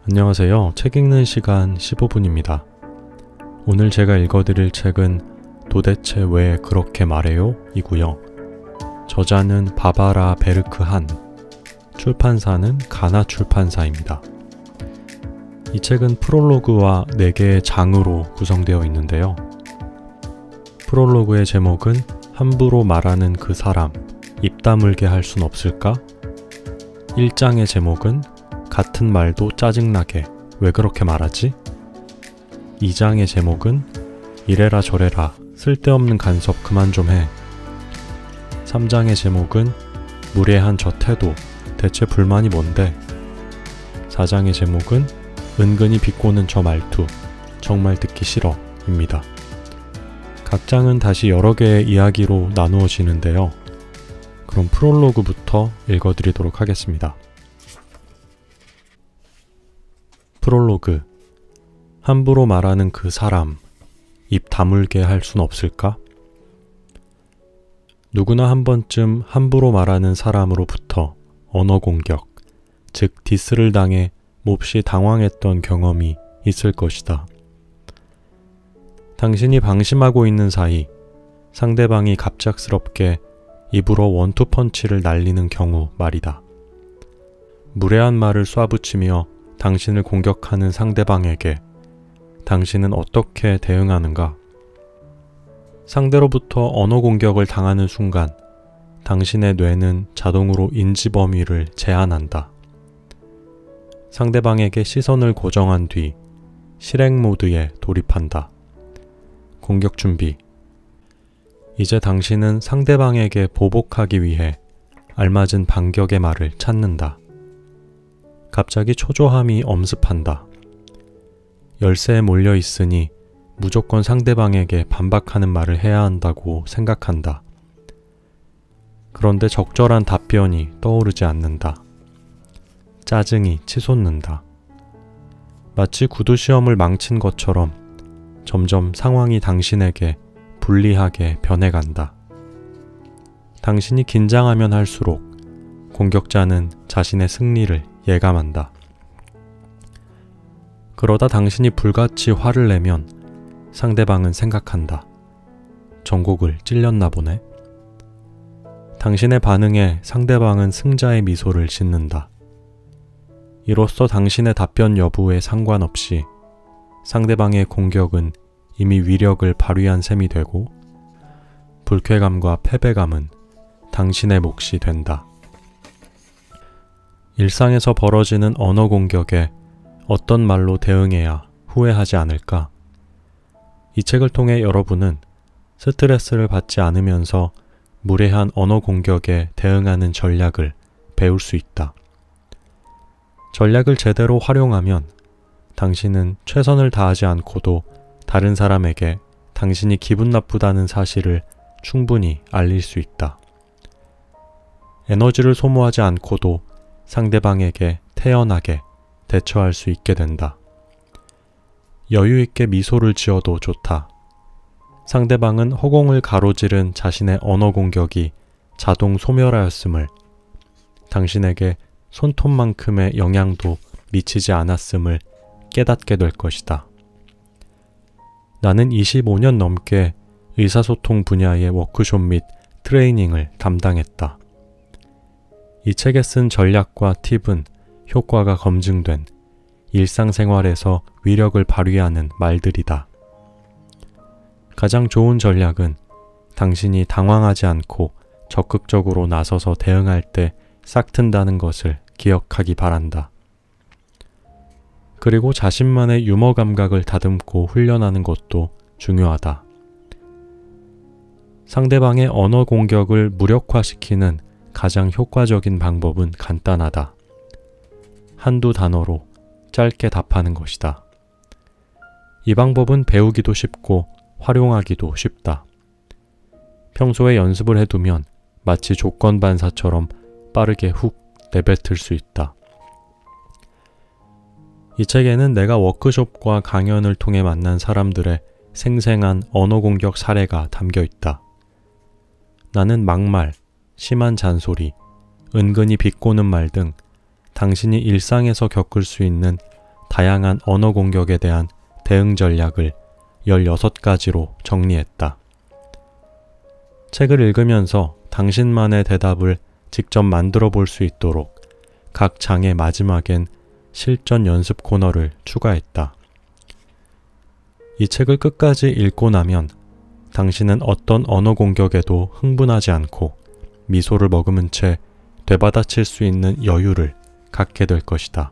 안녕하세요. 책 읽는 시간 15분입니다. 오늘 제가 읽어드릴 책은 도대체 왜 그렇게 말해요? 이고요. 저자는 바바라 베르크한, 출판사는 가나 출판사입니다. 이 책은 프롤로그와 4개의 장으로 구성되어 있는데요. 프롤로그의 제목은 함부로 말하는 그 사람, 입 다물게 할 순 없을까? 1장의 제목은 같은 말도 짜증나게 왜 그렇게 말하지? 2장의 제목은 이래라 저래라 쓸데없는 간섭 그만 좀 해. 3장의 제목은 무례한 저 태도 대체 불만이 뭔데? 4장의 제목은 은근히 비꼬는 저 말투 정말 듣기 싫어 입니다. 각 장은 다시 여러 개의 이야기로 나누어지는데요. 그럼 프롤로그부터 읽어드리도록 하겠습니다. 프롤로그. 함부로 말하는 그 사람, 입 다물게 할 순 없을까? 누구나 한 번쯤 함부로 말하는 사람으로부터 언어 공격, 즉 디스를 당해 몹시 당황했던 경험이 있을 것이다. 당신이 방심하고 있는 사이 상대방이 갑작스럽게 입으로 원투펀치를 날리는 경우 말이다. 무례한 말을 쏴붙이며 당신을 공격하는 상대방에게 당신은 어떻게 대응하는가? 상대로부터 언어 공격을 당하는 순간 당신의 뇌는 자동으로 인지 범위를 제한한다. 상대방에게 시선을 고정한 뒤 실행 모드에 돌입한다. 공격 준비. 이제 당신은 상대방에게 보복하기 위해 알맞은 반격의 말을 찾는다. 갑자기 초조함이 엄습한다. 열쇠에 몰려 있으니 무조건 상대방에게 반박하는 말을 해야 한다고 생각한다. 그런데 적절한 답변이 떠오르지 않는다. 짜증이 치솟는다. 마치 구두시험을 망친 것처럼 점점 상황이 당신에게 불리하게 변해간다. 당신이 긴장하면 할수록 공격자는 자신의 승리를 예감한다. 그러다 당신이 불같이 화를 내면 상대방은 생각한다. 전곡을 찔렸나 보네. 당신의 반응에 상대방은 승자의 미소를 짓는다. 이로써 당신의 답변 여부에 상관없이 상대방의 공격은 이미 위력을 발휘한 셈이 되고 불쾌감과 패배감은 당신의 몫이 된다. 일상에서 벌어지는 언어 공격에 어떤 말로 대응해야 후회하지 않을까? 이 책을 통해 여러분은 스트레스를 받지 않으면서 무례한 언어 공격에 대응하는 전략을 배울 수 있다. 전략을 제대로 활용하면 당신은 최선을 다하지 않고도 다른 사람에게 당신이 기분 나쁘다는 사실을 충분히 알릴 수 있다. 에너지를 소모하지 않고도 상대방에게 태연하게 대처할 수 있게 된다. 여유 있게 미소를 지어도 좋다. 상대방은 허공을 가로지른 자신의 언어 공격이 자동 소멸하였음을, 당신에게 손톱만큼의 영향도 미치지 않았음을 깨닫게 될 것이다. 나는 25년 넘게 의사소통 분야의 워크숍 및 트레이닝을 담당했다. 이 책에 쓴 전략과 팁은 효과가 검증된 일상생활에서 위력을 발휘하는 말들이다. 가장 좋은 전략은 당신이 당황하지 않고 적극적으로 나서서 대응할 때 싹튼다는 것을 기억하기 바란다. 그리고 자신만의 유머 감각을 다듬고 훈련하는 것도 중요하다. 상대방의 언어 공격을 무력화시키는 가장 효과적인 방법은 간단하다. 한두 단어로 짧게 답하는 것이다. 이 방법은 배우기도 쉽고 활용하기도 쉽다. 평소에 연습을 해두면 마치 조건반사처럼 빠르게 훅 내뱉을 수 있다. 이 책에는 내가 워크숍과 강연을 통해 만난 사람들의 생생한 언어 공격 사례가 담겨 있다. 나는 막말, 심한 잔소리, 은근히 비꼬는 말 등 당신이 일상에서 겪을 수 있는 다양한 언어 공격에 대한 대응 전략을 16가지로 정리했다. 책을 읽으면서 당신만의 대답을 직접 만들어 볼 수 있도록 각 장의 마지막엔 실전 연습 코너를 추가했다. 이 책을 끝까지 읽고 나면 당신은 어떤 언어 공격에도 흥분하지 않고 미소를 머금은 채 되받아칠 수 있는 여유를 갖게 될 것이다.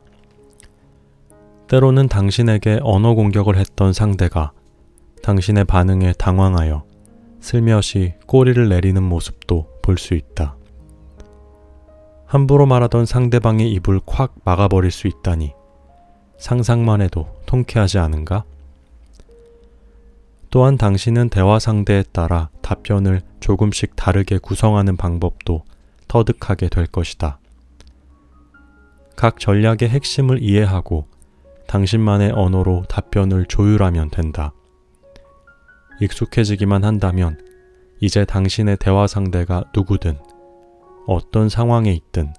때로는 당신에게 언어 공격을 했던 상대가 당신의 반응에 당황하여 슬며시 꼬리를 내리는 모습도 볼 수 있다. 함부로 말하던 상대방의 입을 콱 막아버릴 수 있다니 상상만 해도 통쾌하지 않은가? 또한 당신은 대화 상대에 따라 답변을 조금씩 다르게 구성하는 방법도 터득하게 될 것이다. 각 전략의 핵심을 이해하고 당신만의 언어로 답변을 조율하면 된다. 익숙해지기만 한다면 이제 당신의 대화 상대가 누구든 어떤 상황에 있든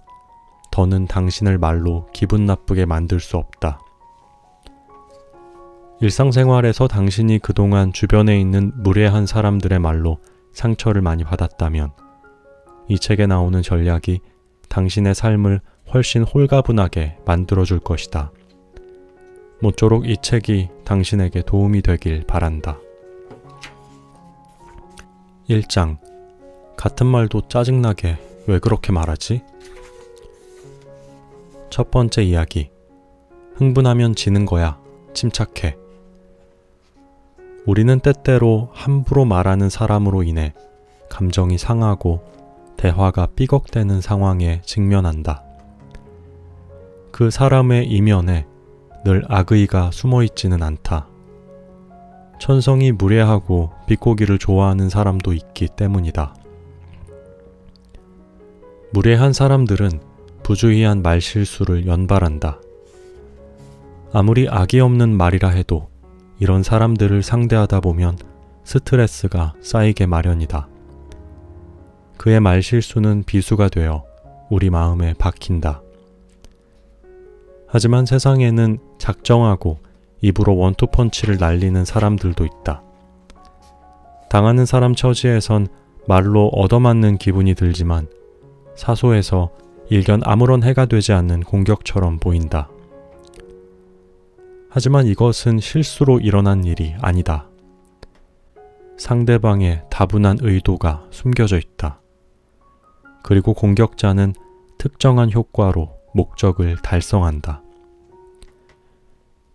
더는 당신을 말로 기분 나쁘게 만들 수 없다. 일상생활에서 당신이 그동안 주변에 있는 무례한 사람들의 말로 상처를 많이 받았다면 이 책에 나오는 전략이 당신의 삶을 훨씬 홀가분하게 만들어줄 것이다. 모쪼록 이 책이 당신에게 도움이 되길 바란다. 1장. 같은 말도 짜증나게 왜 그렇게 말하지? 첫 번째 이야기. 흥분하면 지는 거야. 침착해. 우리는 때때로 함부로 말하는 사람으로 인해 감정이 상하고 대화가 삐걱대는 상황에 직면한다. 그 사람의 이면에 늘 악의가 숨어있지는 않다. 천성이 무례하고 비꼬기를 좋아하는 사람도 있기 때문이다. 무례한 사람들은 부주의한 말실수를 연발한다. 아무리 악이 없는 말이라 해도 이런 사람들을 상대하다 보면 스트레스가 쌓이게 마련이다. 그의 말실수는 비수가 되어 우리 마음에 박힌다. 하지만 세상에는 작정하고 입으로 원투펀치를 날리는 사람들도 있다. 당하는 사람 처지에선 말로 얻어맞는 기분이 들지만 사소해서 일견 아무런 해가 되지 않는 공격처럼 보인다. 하지만 이것은 실수로 일어난 일이 아니다. 상대방의 다분한 의도가 숨겨져 있다. 그리고 공격자는 특정한 효과로 목적을 달성한다.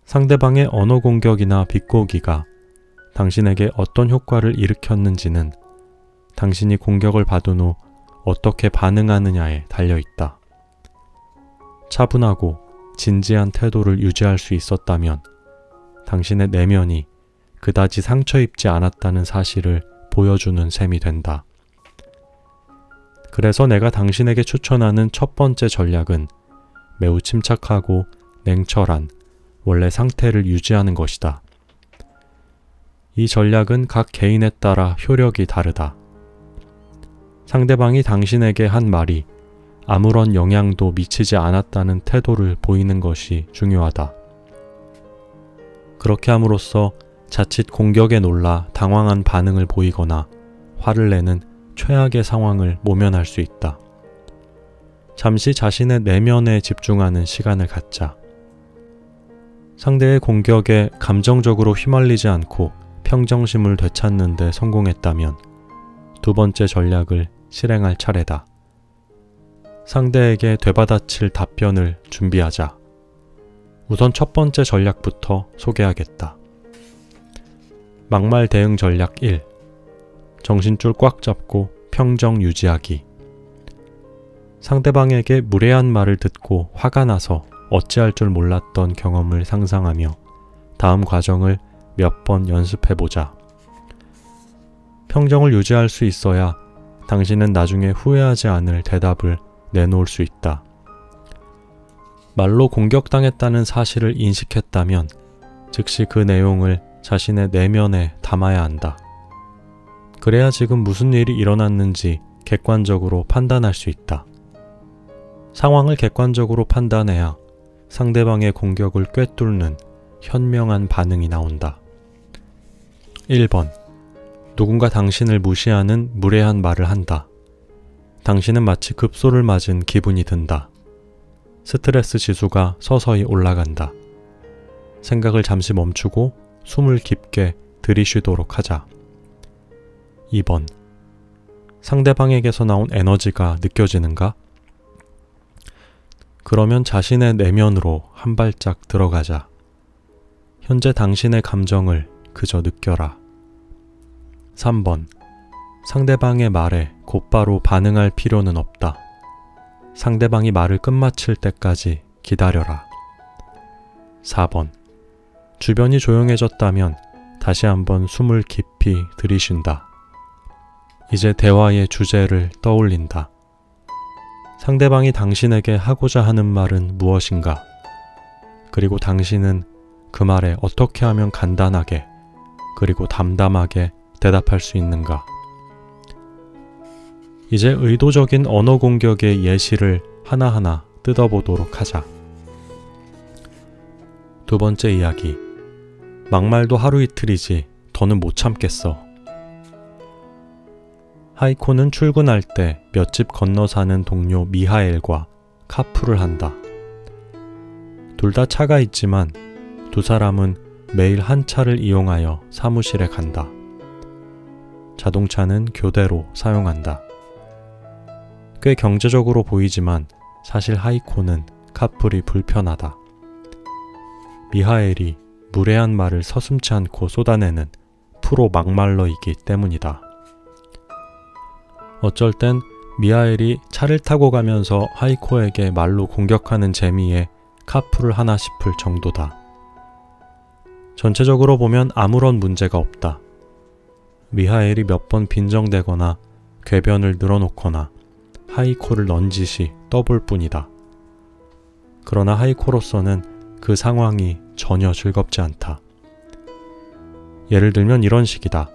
상대방의 언어 공격이나 비꼬기가 당신에게 어떤 효과를 일으켰는지는 당신이 공격을 받은 후 어떻게 반응하느냐에 달려있다. 차분하고 진지한 태도를 유지할 수 있었다면 당신의 내면이 그다지 상처 입지 않았다는 사실을 보여주는 셈이 된다. 그래서 내가 당신에게 추천하는 첫 번째 전략은 매우 침착하고 냉철한 원래 상태를 유지하는 것이다. 이 전략은 각 개인에 따라 효력이 다르다. 상대방이 당신에게 한 말이 아무런 영향도 미치지 않았다는 태도를 보이는 것이 중요하다. 그렇게 함으로써 자칫 공격에 놀라 당황한 반응을 보이거나 화를 내는 최악의 상황을 모면할 수 있다. 잠시 자신의 내면에 집중하는 시간을 갖자. 상대의 공격에 감정적으로 휘말리지 않고 평정심을 되찾는 데 성공했다면 두 번째 전략을 실행할 차례다. 상대에게 되받아칠 답변을 준비하자. 우선 첫 번째 전략부터 소개하겠다. 막말 대응 전략 1. 정신줄 꽉 잡고 평정 유지하기. 상대방에게 무례한 말을 듣고 화가 나서 어찌할 줄 몰랐던 경험을 상상하며 다음 과정을 몇 번 연습해보자. 평정을 유지할 수 있어야 당신은 나중에 후회하지 않을 대답을 내놓을 수 있다. 말로 공격당했다는 사실을 인식했다면 즉시 그 내용을 자신의 내면에 담아야 한다. 그래야 지금 무슨 일이 일어났는지 객관적으로 판단할 수 있다. 상황을 객관적으로 판단해야 상대방의 공격을 꿰뚫는 현명한 반응이 나온다. 1번. 누군가 당신을 무시하는 무례한 말을 한다. 당신은 마치 급소를 맞은 기분이 든다. 스트레스 지수가 서서히 올라간다. 생각을 잠시 멈추고 숨을 깊게 들이쉬도록 하자. 2번. 상대방에게서 나온 에너지가 느껴지는가? 그러면 자신의 내면으로 한 발짝 들어가자. 현재 당신의 감정을 그저 느껴라. 3번. 상대방의 말에 곧바로 반응할 필요는 없다. 상대방이 말을 끝마칠 때까지 기다려라. 4번. 주변이 조용해졌다면 다시 한번 숨을 깊이 들이쉰다. 이제 대화의 주제를 떠올린다. 상대방이 당신에게 하고자 하는 말은 무엇인가? 그리고 당신은 그 말에 어떻게 하면 간단하게 그리고 담담하게 대답할 수 있는가? 이제 의도적인 언어 공격의 예시를 하나하나 뜯어보도록 하자. 두 번째 이야기. 막말도 하루 이틀이지 더는 못 참겠어. 하이코는 출근할 때 몇 집 건너 사는 동료 미하엘과 카풀을 한다. 둘 다 차가 있지만 두 사람은 매일 한 차를 이용하여 사무실에 간다. 자동차는 교대로 사용한다. 꽤 경제적으로 보이지만 사실 하이코는 카풀이 불편하다. 미하엘이 무례한 말을 서슴지 않고 쏟아내는 프로 막말러이기 때문이다. 어쩔 땐 미하엘이 차를 타고 가면서 하이코에게 말로 공격하는 재미에 카풀을 하나 싶을 정도다. 전체적으로 보면 아무런 문제가 없다. 미하엘이 몇 번 빈정대거나 궤변을 늘어놓거나 하이코를 넌지시 떠볼 뿐이다. 그러나 하이코로서는 그 상황이 전혀 즐겁지 않다. 예를 들면 이런 식이다.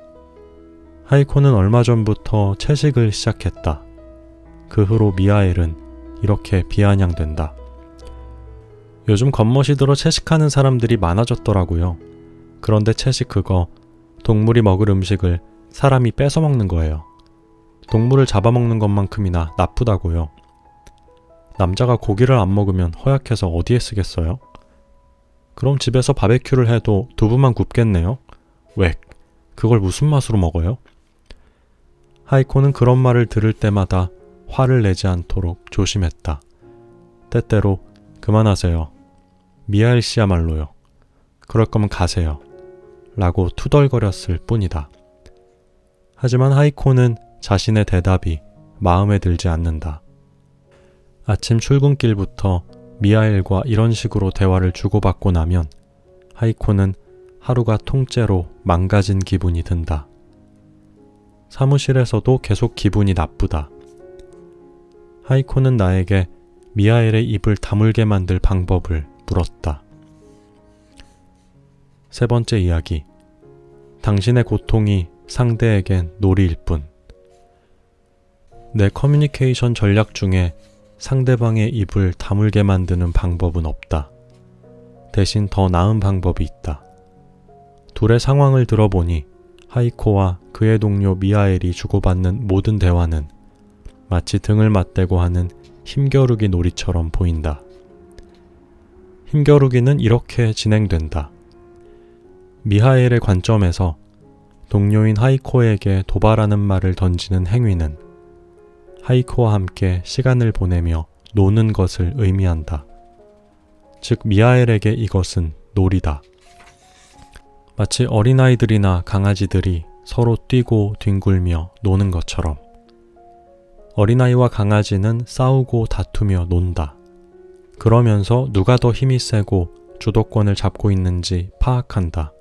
하이코는 얼마 전부터 채식을 시작했다. 그 후로 미하엘은 이렇게 비아냥된다. 요즘 겉멋이 들어 채식하는 사람들이 많아졌더라고요. 그런데 채식 그거 동물이 먹을 음식을 사람이 뺏어 먹는 거예요. 동물을 잡아먹는 것만큼이나 나쁘다고요. 남자가 고기를 안 먹으면 허약해서 어디에 쓰겠어요? 그럼 집에서 바베큐를 해도 두부만 굽겠네요? 왜? 그걸 무슨 맛으로 먹어요? 하이코는 그런 말을 들을 때마다 화를 내지 않도록 조심했다. 때때로 그만하세요. 미하엘 씨야말로요. 그럴 거면 가세요. 라고 투덜거렸을 뿐이다. 하지만 하이코는 자신의 대답이 마음에 들지 않는다. 아침 출근길부터 미하엘과 이런 식으로 대화를 주고받고 나면 하이코는 하루가 통째로 망가진 기분이 든다. 사무실에서도 계속 기분이 나쁘다. 하이코는 나에게 미하엘의 입을 다물게 만들 방법을 물었다. 세 번째 이야기. 당신의 고통이 상대에겐 놀이일 뿐. 내 커뮤니케이션 전략 중에 상대방의 입을 다물게 만드는 방법은 없다. 대신 더 나은 방법이 있다. 둘의 상황을 들어보니 하이코와 그의 동료 미하엘이 주고받는 모든 대화는 마치 등을 맞대고 하는 힘겨루기 놀이처럼 보인다. 힘겨루기는 이렇게 진행된다. 미하엘의 관점에서 동료인 하이코에게 도발하는 말을 던지는 행위는 하이코와 함께 시간을 보내며 노는 것을 의미한다. 즉 미하엘에게 이것은 놀이다. 마치 어린아이들이나 강아지들이 서로 뛰고 뒹굴며 노는 것처럼 어린아이와 강아지는 싸우고 다투며 논다. 그러면서 누가 더 힘이 세고 주도권을 잡고 있는지 파악한다.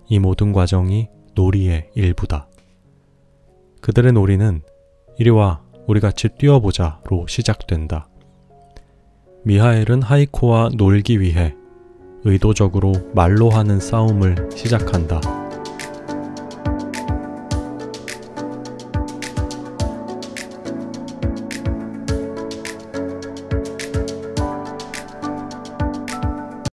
이 모든 과정이 놀이의 일부다. 그들의 놀이는 이리 와, 우리 같이 뛰어보자로 시작된다. 미하엘은 하이코와 놀기 위해 의도적으로 말로 하는 싸움을 시작한다.